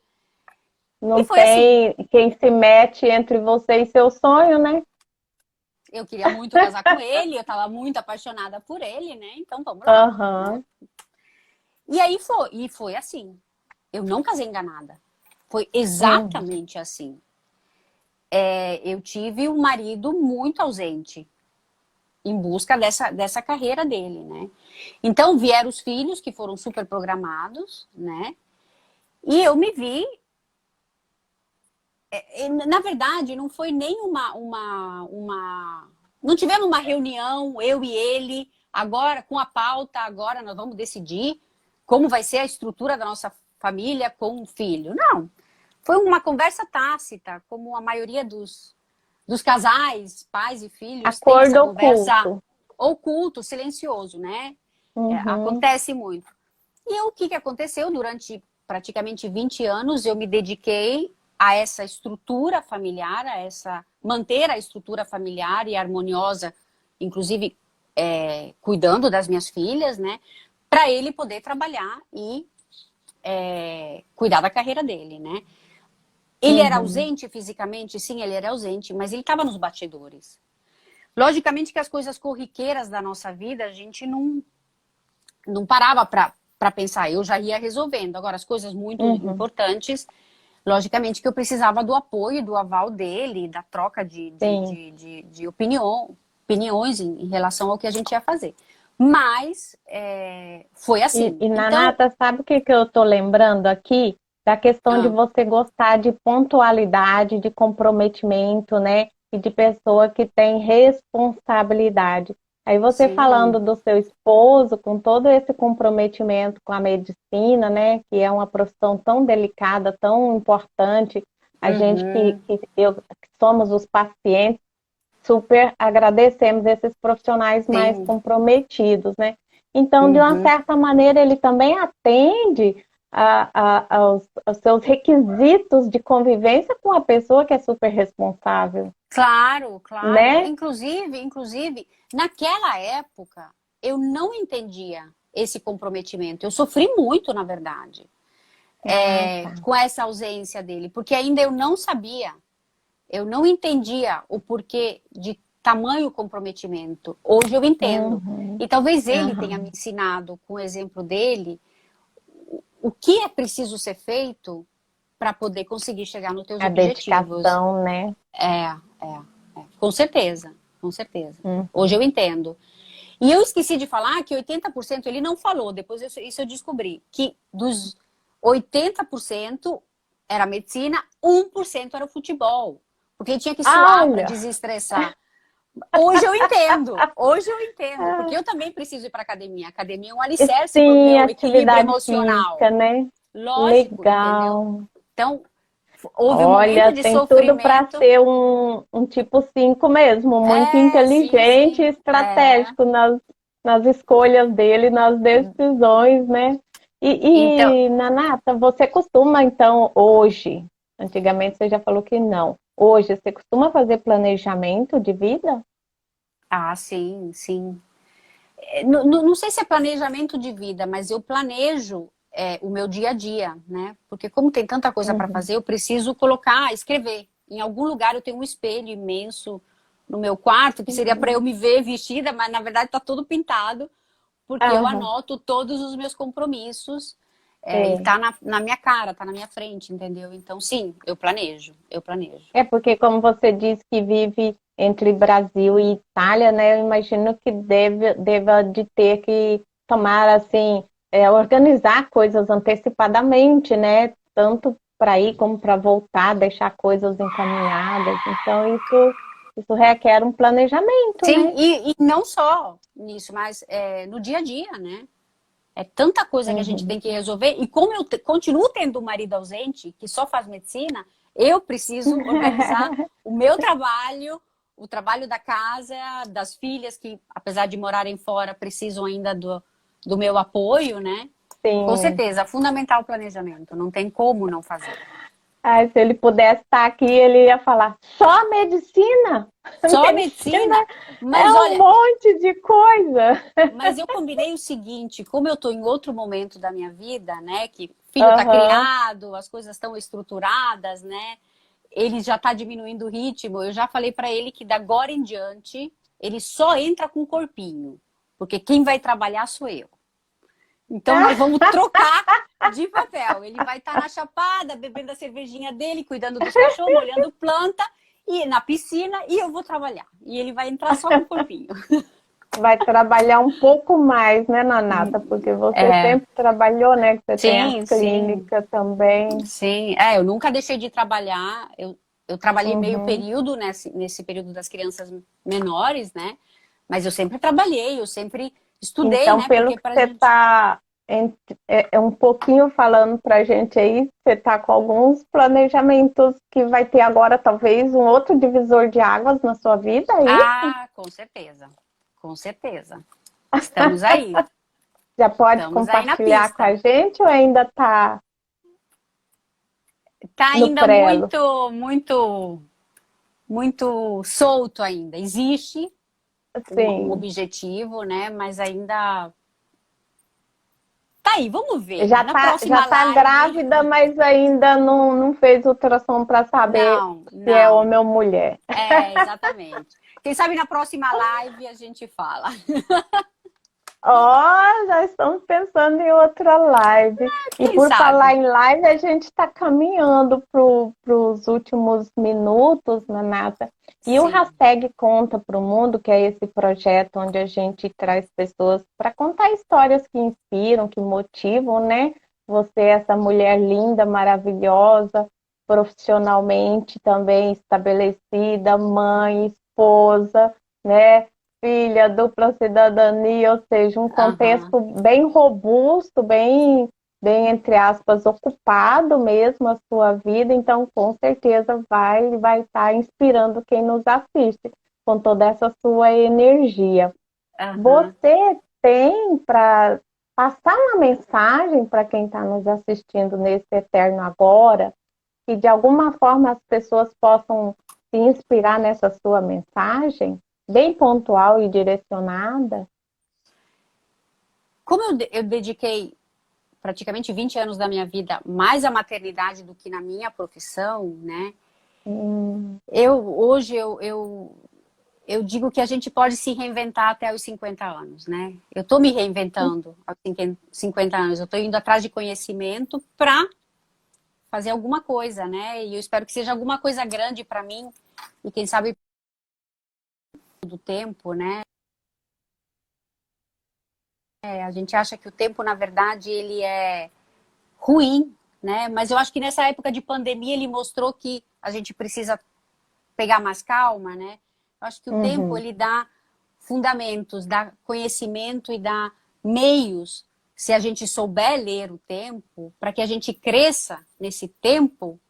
E não foi assim. tem quem se mete entre você e seu sonho, né? Eu queria muito casar com ele, eu estava muito apaixonada por ele, né? Então vamos lá, né? Aham. E aí foi assim. Eu não casei enganada. Foi Uhum. exatamente assim. Eu tive um marido muito ausente em busca dessa carreira dele, né? Então vieram os filhos que foram super programados, né? E eu me vi. Na verdade, não foi nem uma Não tivemos uma reunião, eu e ele, agora com a pauta, agora nós vamos decidir como vai ser a estrutura da nossa família com o filho. Não, foi uma conversa tácita, como a maioria dos casais, pais e filhos, tem essa Acordo conversa oculto. oculto, silencioso, né? Uhum. Acontece muito. E o que aconteceu durante praticamente 20 anos, eu me dediquei a essa estrutura familiar, manter a estrutura familiar e harmoniosa, inclusive cuidando das minhas filhas, né? Para ele poder trabalhar e cuidar da carreira dele, né? Ele era Uhum. ausente fisicamente? Sim, ele era ausente, mas ele estava nos bastidores. Logicamente que as coisas corriqueiras da nossa vida, a gente não parava para pensar, eu já ia resolvendo. Agora, as coisas muito Uhum. importantes, logicamente que eu precisava do apoio, do aval dele, da troca Sim. de opiniões em relação ao que a gente ia fazer. Mas foi assim. E Então, Nanata, sabe o que que eu tô lembrando aqui? Da questão de ah, você gostar de pontualidade, de comprometimento, né? E de pessoa que tem responsabilidade. Aí você falando sim, do seu esposo, com todo esse comprometimento com a medicina, né? Que é uma profissão tão delicada, tão importante. A gente uhum, que somos os pacientes, super agradecemos esses profissionais mais sim, comprometidos, né? Então, de uma uhum. certa maneira, ele também atende aos seus requisitos de convivência com a pessoa que é super responsável, Claro, claro. né? Inclusive, naquela época, eu não entendia esse comprometimento. Eu sofri muito, na verdade, Ah, tá. com essa ausência dele, porque ainda eu não sabia, eu não entendia o porquê de tamanho comprometimento. Hoje eu entendo. Uhum. E talvez ele tenha me Aham. ensinado, com o exemplo dele, o que é preciso ser feito para poder conseguir chegar nos teus A objetivos. dedicação, né? Com certeza, com certeza. Hoje Uhum. eu entendo. E eu esqueci de falar que 80% ele não falou, depois isso eu descobri, que dos 80% era medicina, 1% era o futebol. Porque ele tinha que suar para Olha, desestressar. Hoje eu entendo, porque eu também preciso ir para academia. A academia é um alicerce para o sim, meu equilíbrio atividade emocional. física, né? Lógico, entendeu? Legal. Então, houve um momento Olha, de tem tudo para sofrimento. ser um tipo 5 mesmo, muito Sim, inteligente e sim. estratégico nas escolhas dele, nas decisões, né? Então, Nanata, você costuma, então, hoje, antigamente você já falou que não, hoje você costuma fazer planejamento de vida? sim, sim. Não sei se é planejamento de vida, mas eu planejo o meu dia a dia, né? Porque como tem tanta coisa para Uhum, fazer, eu preciso colocar, escrever. Em algum lugar eu tenho um espelho imenso no meu quarto, que seria para uhum, eu me ver vestida, mas na verdade está todo pintado, porque eu aham, anoto todos os meus compromissos e é. tá na minha cara, tá na minha frente, entendeu? Então, sim, eu planejo, eu planejo. É porque, como você disse que vive entre Brasil e Itália, né? Eu imagino que deva de ter que tomar, assim, organizar coisas antecipadamente, né? Tanto para ir como para voltar, deixar coisas encaminhadas. Então, isso requer um planejamento, Sim, né? e não só nisso, mas no dia a dia, né? É tanta coisa que a gente Uhum. tem que resolver. E como eu continuo tendo um marido ausente, que só faz medicina, eu preciso organizar o meu trabalho, o trabalho da casa, das filhas, que apesar de morarem fora, precisam ainda do meu apoio, né? Com Sim. certeza, fundamental o planejamento. Não tem como não fazer. Ai, se ele pudesse estar aqui, ele ia falar: só medicina? Só Medicina medicina, é mas um olha, monte de coisa. mas eu combinei o seguinte, como eu estou em outro momento da minha vida, né, que filho está Aham. criado, as coisas estão estruturadas, né, ele já está diminuindo o ritmo, eu já falei para ele que da agora em diante ele só entra com o corpinho, porque quem vai trabalhar sou eu. Então nós vamos trocar de papel. Ele vai estar na chapada, bebendo a cervejinha dele, cuidando dos cachorros, molhando planta, e na piscina, e eu vou trabalhar. E ele vai entrar só com o corpinho. Vai trabalhar um pouco mais, né, Nanata? Porque você É, sempre trabalhou, né? Que você tem a sim, sim. clínica também. Sim, eu nunca deixei de trabalhar. Eu trabalhei meio Uhum. período nesse período das crianças menores, né? Mas eu sempre trabalhei, eu sempre estudei, Então, né? pelo Porque que pra você gente. está é um pouquinho falando para a gente aí, você está com alguns planejamentos que vai ter agora, talvez, um outro divisor de águas na sua vida, é isso? Ah, com certeza. Com certeza. Estamos aí. Já pode Estamos aí na compartilhar com a pista. gente ou ainda está Tá no ainda prelo? muito solto ainda. Existe um Sim, objetivo, né? Mas ainda tá aí, vamos ver. já Na já próxima tá live. grávida, mas ainda não fez ultrassom para saber Não, se é não. homem ou mulher. É, exatamente. Quem sabe na próxima live a gente fala. Ó, já estamos pensando em outra live. E Quem por falar sabe? em live, a gente está caminhando para os últimos minutos, Nanata. E o Sim. Hashtag Conta para o Mundo, que é esse projeto onde a gente traz pessoas para contar histórias que inspiram, que motivam, né? Você, essa mulher linda, maravilhosa, profissionalmente também estabelecida, mãe, esposa, né? Filha, dupla cidadania, ou seja, um Aham. contexto bem robusto, bem entre aspas, ocupado mesmo a sua vida, então com certeza vai estar inspirando quem nos assiste com toda essa sua energia. Aham. Você tem para passar uma mensagem para quem está nos assistindo nesse eterno agora, que de alguma forma as pessoas possam se inspirar nessa sua mensagem, bem pontual e direcionada? Como eu dediquei praticamente 20 anos da minha vida mais à maternidade do que na minha profissão, né? Hum, Hoje eu digo que a gente pode se reinventar até os 50 anos, né? Eu estou me reinventando aos 50 anos, eu estou indo atrás de conhecimento para fazer alguma coisa, né? E eu espero que seja alguma coisa grande para mim e quem sabe do tempo, né? A gente acha que o tempo, na verdade, ele é ruim, né? Mas eu acho que nessa época de pandemia ele mostrou que a gente precisa pegar mais calma, né? Eu acho que o tempo uhum. ele dá fundamentos, dá conhecimento e dá meios, se a gente souber ler o tempo, para que a gente cresça nesse tempo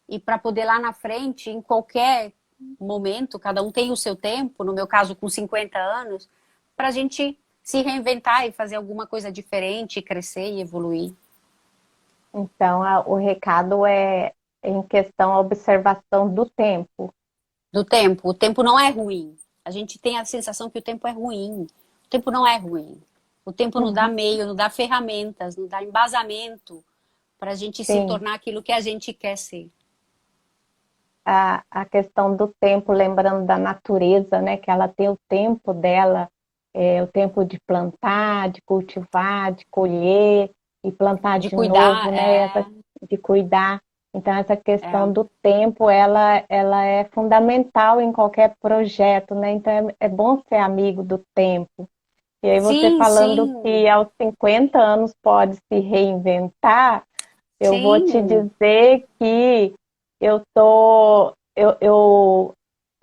e para poder lá na frente, em qualquer momento, cada um tem o seu tempo, no meu caso com 50 anos, para a gente se reinventar e fazer alguma coisa diferente, crescer e evoluir. Então, o recado é em questão à observação do tempo. Do tempo. O tempo não é ruim. A gente tem a sensação que o tempo é ruim. O tempo não é ruim. O tempo nos dá Uhum. meio, nos dá ferramentas, nos dá embasamento para a gente se Sim, tornar aquilo que a gente quer ser. a questão do tempo, lembrando da natureza, né? Que ela tem o tempo dela, o tempo de plantar, de cultivar, de colher e plantar De de novo, cuidar, né? De cuidar. Então, essa questão é. do tempo, ela é fundamental em qualquer projeto, né? Então, é bom ser amigo do tempo. E aí, você Sim, falando que sim, aos 50 anos pode se reinventar, eu vou te sim. dizer que eu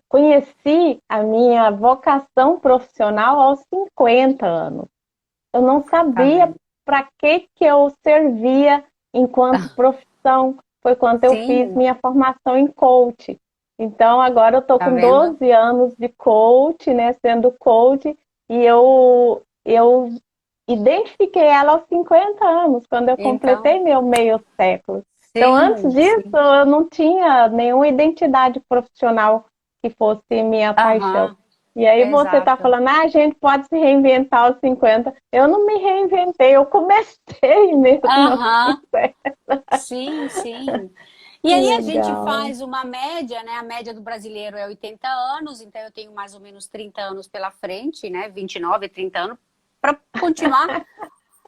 conheci a minha vocação profissional aos 50 anos. Eu não Tá sabia vendo? para que eu servia enquanto profissão. Foi quando eu fiz Sim, minha formação em coach. Então, agora eu estou tá com vendo? 12 anos de coach, né, sendo coach, e eu identifiquei ela aos 50 anos, quando eu Então, completei meu meio século. Então, antes sim, disso, sim. eu não tinha nenhuma identidade profissional que fosse minha paixão. Aham, E aí você está exato. falando, a gente pode se reinventar aos 50. Eu não me reinventei, eu comecei mesmo aos Aham, 50. sim, sim. E Que aí a gente legal. faz uma média, né? A média do brasileiro é 80 anos, então eu tenho mais ou menos 30 anos pela frente, né? 29, 30 anos, para continuar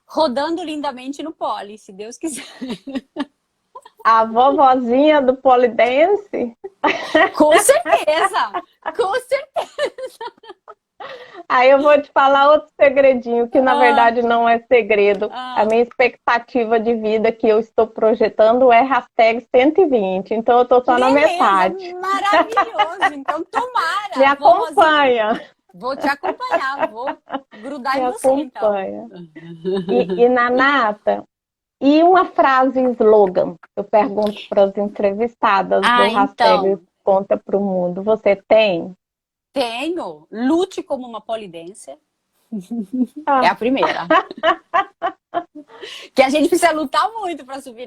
rodando lindamente no pole, se Deus quiser. A vovozinha do polidense. Com certeza! Com certeza! Aí eu vou te falar outro segredinho, que na Ah, verdade não é segredo. A ah, minha expectativa de vida que eu estou projetando é hashtag 120, então eu estou só na beleza, metade. maravilhoso. Então, Me tomara, vamos ir. acompanha, Vou te acompanhar, vou grudar me em você, então. acompanha. E Nanata, e uma frase slogan? Eu pergunto para as entrevistadas do hashtag Então, Conta para o Mundo. Você tem? tenho. Lute como uma polidense. É Ah, a primeira. Que a gente precisa lutar muito para subir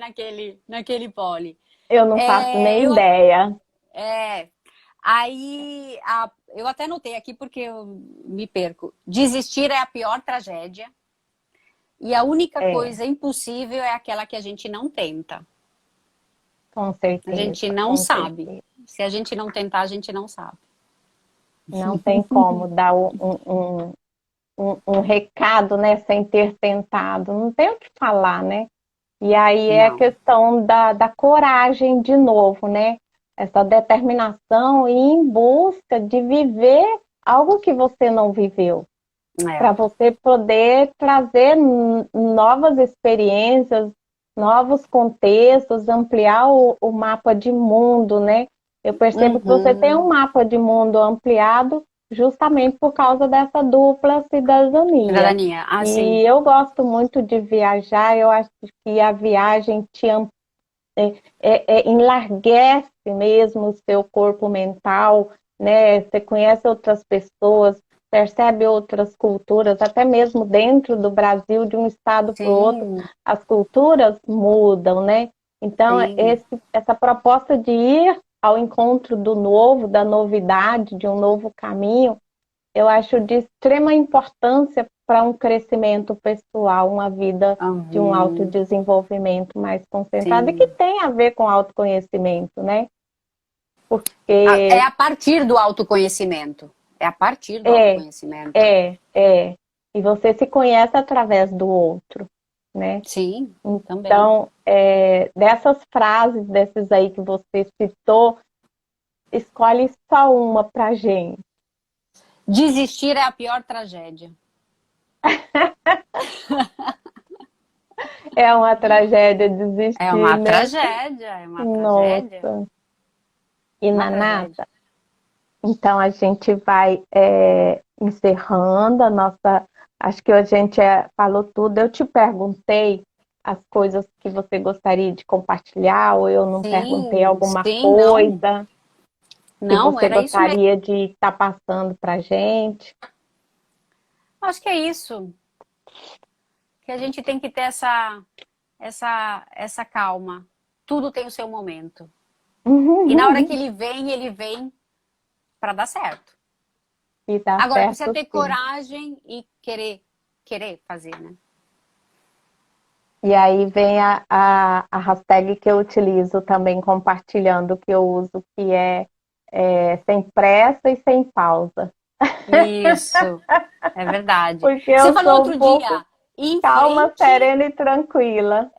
naquele pole. eu não faço É, nem ideia. é, aí, eu até notei aqui porque eu me perco. Desistir é a pior tragédia. E a única É, coisa impossível é aquela que a gente não tenta. com A gente certeza, não com sabe. certeza. Se a gente não tentar, a gente não sabe. Não tem como dar um recado, né, sem ter tentado. Não tem o que falar, né? E aí é a Não. questão da coragem de novo, né? Essa determinação e ir em busca de viver algo que você não viveu, É. para você poder trazer novas experiências, novos contextos, ampliar o mapa de mundo, né? Eu percebo que você tem um Uhum. mapa de mundo ampliado justamente por causa dessa dupla cidadania. Cidadania. Ah, sim. E eu gosto muito de viajar, eu acho que a viagem enlarguece mesmo o seu corpo mental, né? Você conhece outras pessoas, percebe outras culturas, até mesmo dentro do Brasil, de um estado para o outro, Sim, as culturas mudam, né? Então, sim. essa proposta de ir ao encontro do novo, da novidade, de um novo caminho, eu acho de extrema importância para um crescimento pessoal, uma vida de um Uhum. autodesenvolvimento mais concentrado e que Sim. tem a ver com autoconhecimento, né? É Porque a partir do autoconhecimento. É a partir do é, autoconhecimento. é. E você se conhece através do outro, né? Sim, também. Então, dessas frases, desses aí que você citou, escolhe só uma para gente. Desistir é a pior tragédia. É uma tragédia É desistir, uma né? tragédia, é uma tragédia, Nossa. E uma na tragédia. nata, então a gente vai encerrando a nossa. Acho que a gente falou tudo. Eu te perguntei as coisas que você gostaria de compartilhar, ou eu não perguntei Sim, alguma sim, não. coisa que Não, você era isso mesmo. gostaria de estar passando para a gente. Acho que é isso. Que a gente tem que ter essa calma. Tudo tem o seu momento. E na hora que ele vem para dar certo. E dá Agora precisa certo ter sim. coragem e querer fazer, né? E aí vem a hashtag que eu utilizo também compartilhando, que eu uso, que é sem pressa e sem pausa. Isso, é verdade. Porque Você eu falou sou um outro pouco dia, em calma, frente, serena e tranquila.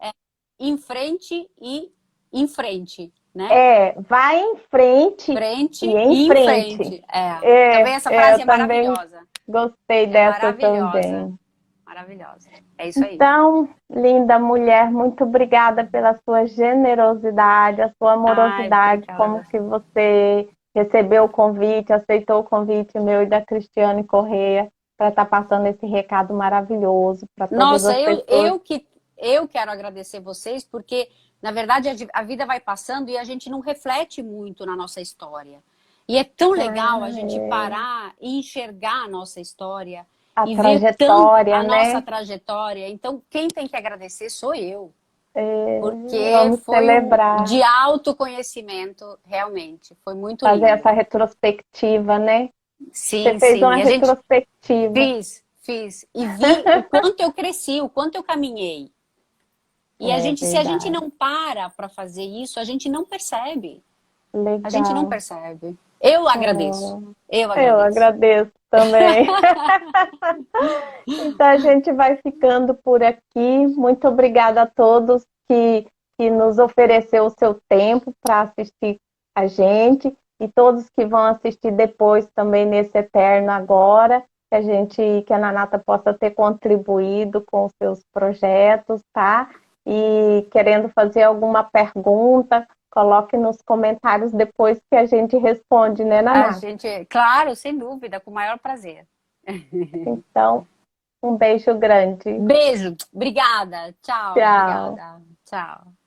em frente e em frente, né? Vai em frente Frente e em e em frente. frente. É. Também essa frase Eu é também maravilhosa. gostei É dessa maravilhosa. também. Maravilhosa. É isso aí. Então, linda mulher, muito obrigada pela sua generosidade, a sua Ai, amorosidade, como obrigada. que você recebeu o convite, aceitou o convite meu e da Cristiane Correia para estar passando esse recado maravilhoso para todas Nossa, as pessoas. eu quero agradecer vocês, porque, na verdade, a vida vai passando e a gente não reflete muito na nossa história. E é tão legal a gente parar e enxergar a nossa história A e ver tanto trajetória, a nossa né? trajetória. Então, quem tem que agradecer sou eu, porque Vamos foi celebrar, de autoconhecimento, realmente. Foi muito fazer essa lindo. retrospectiva, né? Você Sim, fez sim. uma E a gente retrospectiva. fiz. E vi o quanto eu cresci, o quanto eu caminhei. E É se a gente verdade. não para fazer isso, a gente não percebe. A gente não Legal. percebe. Eu agradeço. Oh, Eu eu agradeço. agradeço também. Então a gente vai ficando por aqui. Muito obrigada a todos que nos ofereceu o seu tempo para assistir a gente. e todos que vão assistir depois também nesse Eterno Agora, que a Nanata possa ter contribuído com os seus projetos, tá? E querendo fazer alguma pergunta, coloque nos comentários depois que a gente responde, né, Nanata? Claro, sem dúvida, com o maior prazer. Então, um beijo grande. Beijo, obrigada, tchau, Tchau. obrigada, tchau.